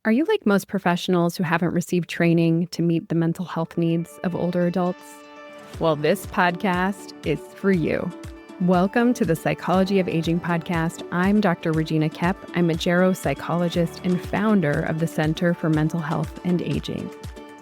Are you like most professionals who haven't received training to meet the mental health needs of older adults? Well, this podcast is for you. Welcome to the Psychology of Aging podcast. I'm Dr. Regina Kepp. I'm a geropsychologist and founder of the Center for Mental Health and Aging.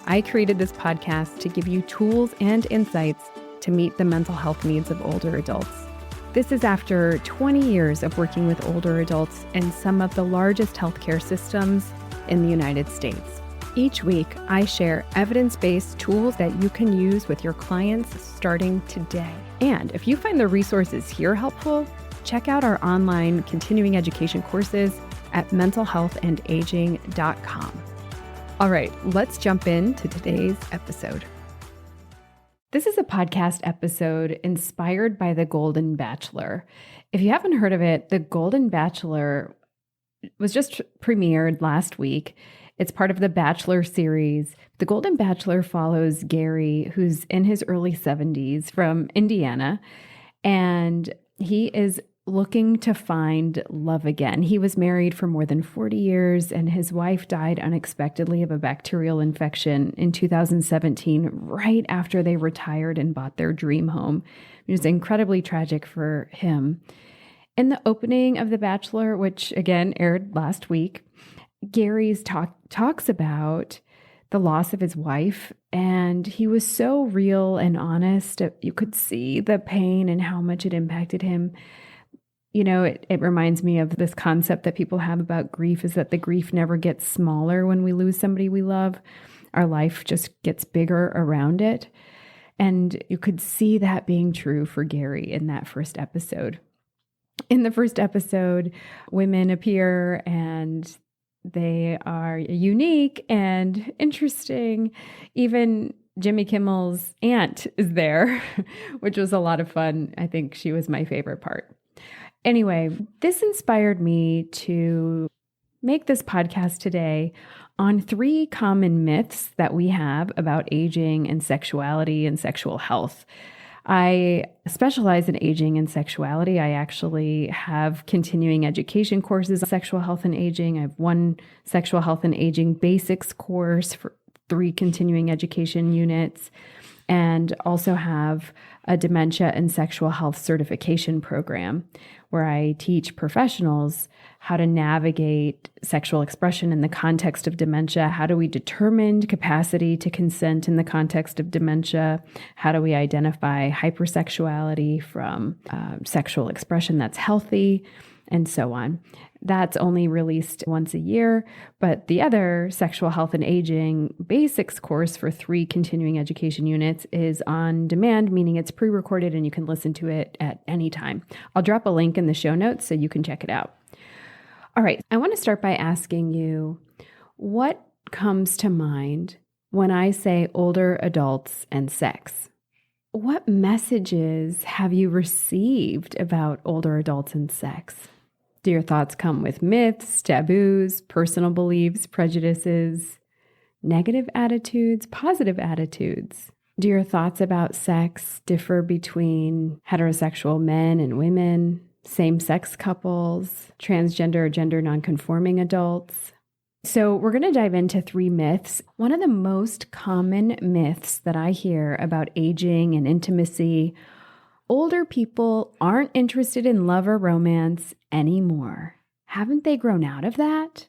I created this podcast to give you tools and insights to meet the mental health needs of older adults. This is after 20 years of working with older adults in some of the largest healthcare systems in the United States. Each week, I share evidence-based tools that you can use with your clients starting today. And if you find the resources here helpful, check out our online continuing education courses at mentalhealthandaging.com. All right, let's jump into today's episode. This is a podcast episode inspired by the Golden Bachelor. If you haven't heard of it, the Golden Bachelor was just premiered last week. It's part of the Bachelor series. The Golden Bachelor follows Gary, who's in his early 70s from Indiana, and he is looking to find love again. He was married for more than 40 years, and his wife died unexpectedly of a bacterial infection in 2017, right after they retired and bought their dream home. It was incredibly tragic for him. In the opening of The Bachelor, which again aired last week, Gary's talks about the loss of his wife, and he was so real and honest. You could see the pain and how much it impacted him. You know, it reminds me of this concept that people have about grief, is that the grief never gets smaller when we lose somebody we love. Our life just gets bigger around it. And you could see that being true for Gary in that first episode. In the first episode, women appear and they are unique and interesting. Even Jimmy Kimmel's aunt is there, which was a lot of fun. I think she was my favorite part. Anyway, this inspired me to make this podcast today on 3 common myths that we have about aging and sexuality and sexual health. I specialize in aging and sexuality. I actually have continuing education courses on sexual health and aging. I have 1 sexual health and aging basics course for 3 continuing education units, and also have a dementia and sexual health certification program where I teach professionals how to navigate sexual expression in the context of dementia. How do we determine capacity to consent in the context of dementia? How do we identify hypersexuality from sexual expression that's healthy, and so on. That's only released once a year, but the other sexual health and aging basics course for 3 continuing education units is on demand, meaning it's pre-recorded and you can listen to it at any time. I'll drop a link in the show notes so you can check it out. All right, I want to start by asking you, what comes to mind when I say older adults and sex? What messages have you received about older adults and sex? Do your thoughts come with myths, taboos, personal beliefs, prejudices, negative attitudes, positive attitudes? Do your thoughts about sex differ between heterosexual men and women, same-sex couples, transgender or gender nonconforming adults? So we're going to dive into 3 myths. One of the most common myths that I hear about aging and intimacy: older people aren't interested in love or romance anymore. Haven't they grown out of that?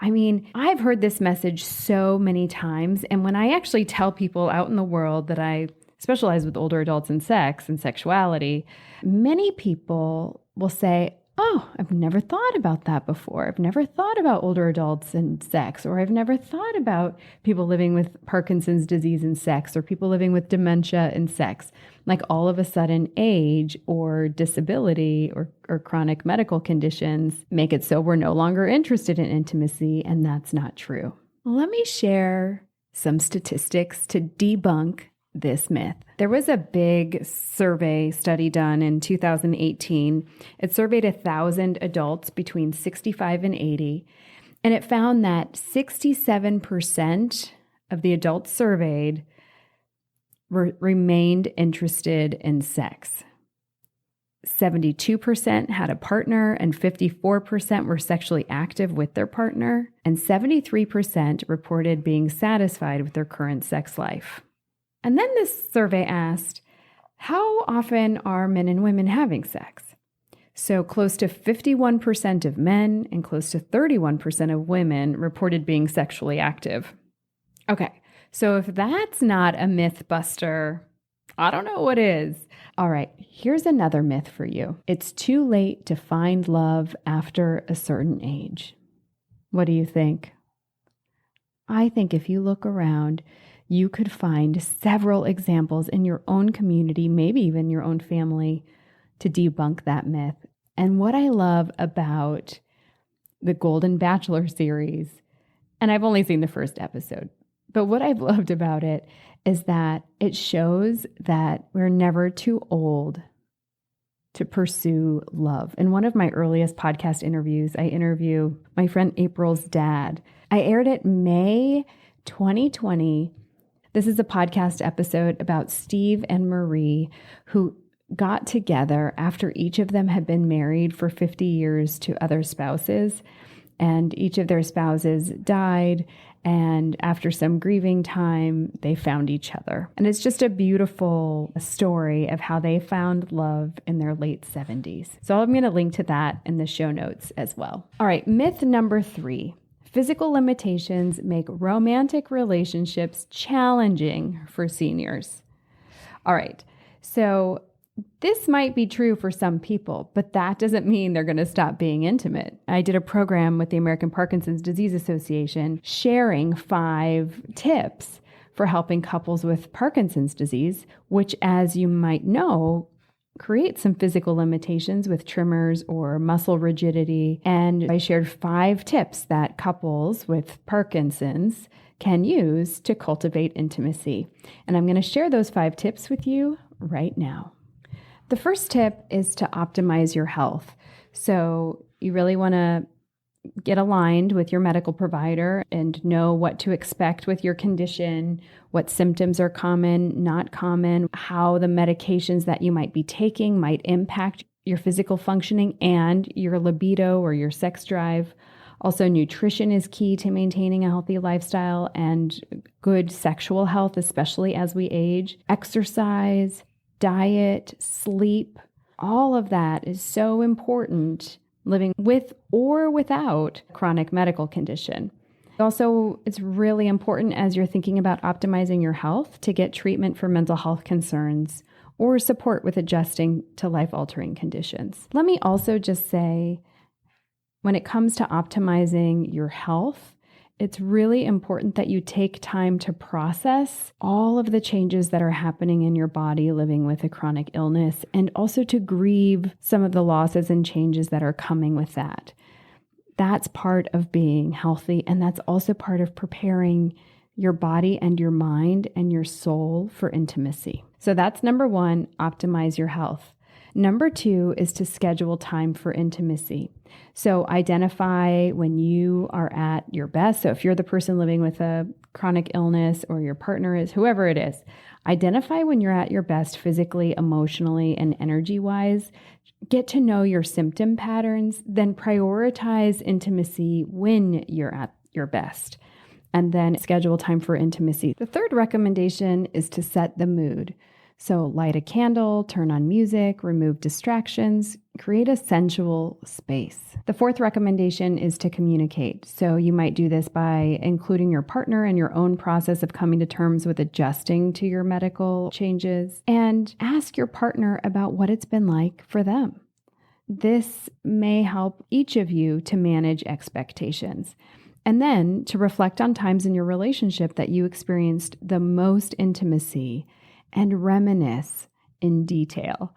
I mean, I've heard this message so many times, and when I actually tell people out in the world that I specialize with older adults and sex and sexuality, many people will say, "Oh, I've never thought about that before. I've never thought about older adults and sex," or "I've never thought about people living with Parkinson's disease and sex," or people living with dementia and sex. Like all of a sudden age or disability or chronic medical conditions make it so we're no longer interested in intimacy, and that's not true. Let me share some statistics to debunk this myth. There was a big survey study done in 2018. It surveyed 1,000 adults between 65 and 80, and it found that 67% of the adults surveyed remained interested in sex. 72% had a partner, and 54% were sexually active with their partner, and 73% reported being satisfied with their current sex life. And then this survey asked, how often are men and women having sex? So close to 51% of men and close to 31% of women reported being sexually active. Okay, so if that's not a myth buster, I don't know what is. All right, here's another myth for you. It's too late to find love after a certain age. What do you think? I think if you look around, you could find several examples in your own community, maybe even your own family, to debunk that myth. And what I love about the Golden Bachelor series, and I've only seen the first episode, but what I've loved about it is that it shows that we're never too old to pursue love. In one of my earliest podcast interviews, I interview my friend April's dad. I aired it May 2020. This is a podcast episode about Steve and Marie, who got together after each of them had been married for 50 years to other spouses, and each of their spouses died. And after some grieving time, they found each other. And it's just a beautiful story of how they found love in their late 70s. So I'm going to link to that in the show notes as well. All right, myth number 3. Physical limitations make romantic relationships challenging for seniors. All right, so this might be true for some people, but that doesn't mean they're going to stop being intimate. I did a program with the American Parkinson's Disease Association sharing 5 tips for helping couples with Parkinson's disease, which, as you might know, creates some physical limitations with tremors or muscle rigidity. And I shared 5 tips that couples with Parkinson's can use to cultivate intimacy. And I'm going to share those 5 tips with you right now. The first tip is to optimize your health. So you really want to get aligned with your medical provider and know what to expect with your condition, what symptoms are common, not common, how the medications that you might be taking might impact your physical functioning and your libido or your sex drive. Also, nutrition is key to maintaining a healthy lifestyle and good sexual health, especially as we age. Exercise, diet, sleep, all of that is so important living with or without chronic medical condition. Also, it's really important as you're thinking about optimizing your health to get treatment for mental health concerns or support with adjusting to life-altering conditions. Let me also just say, when it comes to optimizing your health, it's really important that you take time to process all of the changes that are happening in your body living with a chronic illness, and also to grieve some of the losses and changes that are coming with that. That's part of being healthy, and that's also part of preparing your body and your mind and your soul for intimacy. So that's number 1, optimize your health. Number 2 is to schedule time for intimacy. So identify when you are at your best. So if you're the person living with a chronic illness, or your partner is, whoever it is, identify when you're at your best physically, emotionally, and energy-wise. Get to know your symptom patterns, then prioritize intimacy when you're at your best, and then schedule time for intimacy. The third recommendation is to set the mood. So light a candle, turn on music, remove distractions, create a sensual space. The fourth recommendation is to communicate. So you might do this by including your partner in your own process of coming to terms with adjusting to your medical changes, and ask your partner about what it's been like for them. This may help each of you to manage expectations. And then to reflect on times in your relationship that you experienced the most intimacy and reminisce in detail.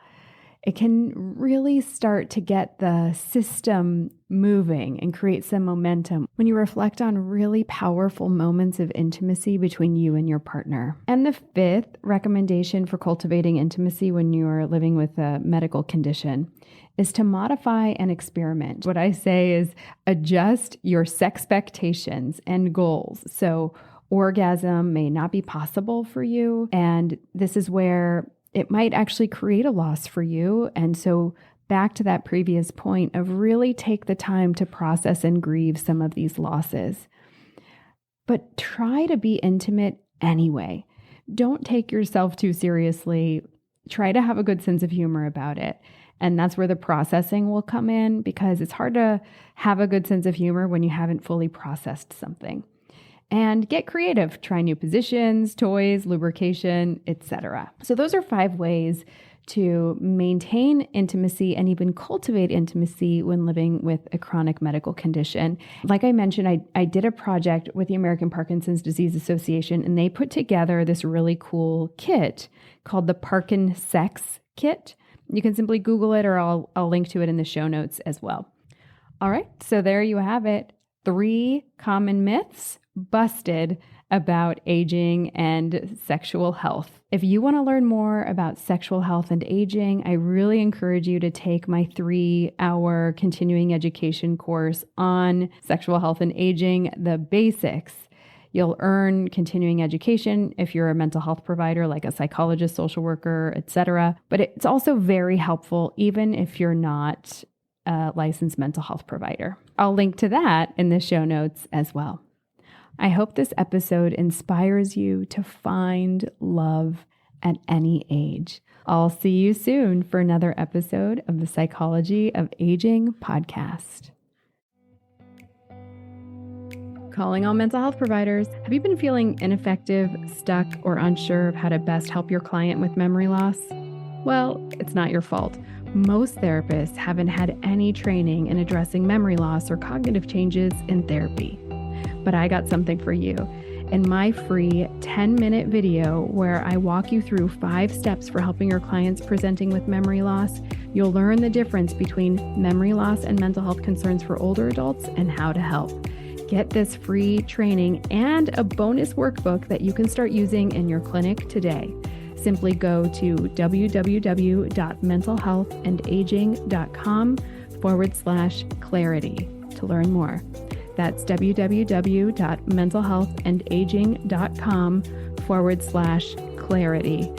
It can really start to get the system moving and create some momentum when you reflect on really powerful moments of intimacy between you and your partner. And the fifth recommendation for cultivating intimacy when you are living with a medical condition is to modify and experiment. What I say is adjust your sexpectations and goals. So orgasm may not be possible for you, and this is where it might actually create a loss for you. And so back to that previous point of really take the time to process and grieve some of these losses. But try to be intimate anyway. Don't take yourself too seriously. Try to have a good sense of humor about it. And that's where the processing will come in, because it's hard to have a good sense of humor when you haven't fully processed something. And get creative. Try new positions, toys, lubrication, etc. So those are 5 ways to maintain intimacy and even cultivate intimacy when living with a chronic medical condition. Like I mentioned, I did a project with the American Parkinson's Disease Association, and they put together this really cool kit called the Parkin Sex Kit. You can simply Google it, or I'll link to it in the show notes as well. All right, so there you have it. 3 common myths busted about aging and sexual health. If you want to learn more about sexual health and aging, I really encourage you to take my 3-hour continuing education course on sexual health and aging, the basics. You'll earn continuing education if you're a mental health provider, like a psychologist, social worker, etc. But it's also very helpful even if you're not a licensed mental health provider. I'll link to that in the show notes as well. I hope this episode inspires you to find love at any age. I'll see you soon for another episode of the Psychology of Aging podcast. Calling all mental health providers. Have you been feeling ineffective, stuck, or unsure of how to best help your client with memory loss? Well, it's not your fault. Most therapists haven't had any training in addressing memory loss or cognitive changes in therapy. But I got something for you. In my free 10-minute video where I walk you through 5 steps for helping your clients presenting with memory loss, you'll learn the difference between memory loss and mental health concerns for older adults and how to help. Get this free training and a bonus workbook that you can start using in your clinic today. Simply go to www.mentalhealthandaging.com/clarity to learn more. That's www.mentalhealthandaging.com/clarity, CLARITY.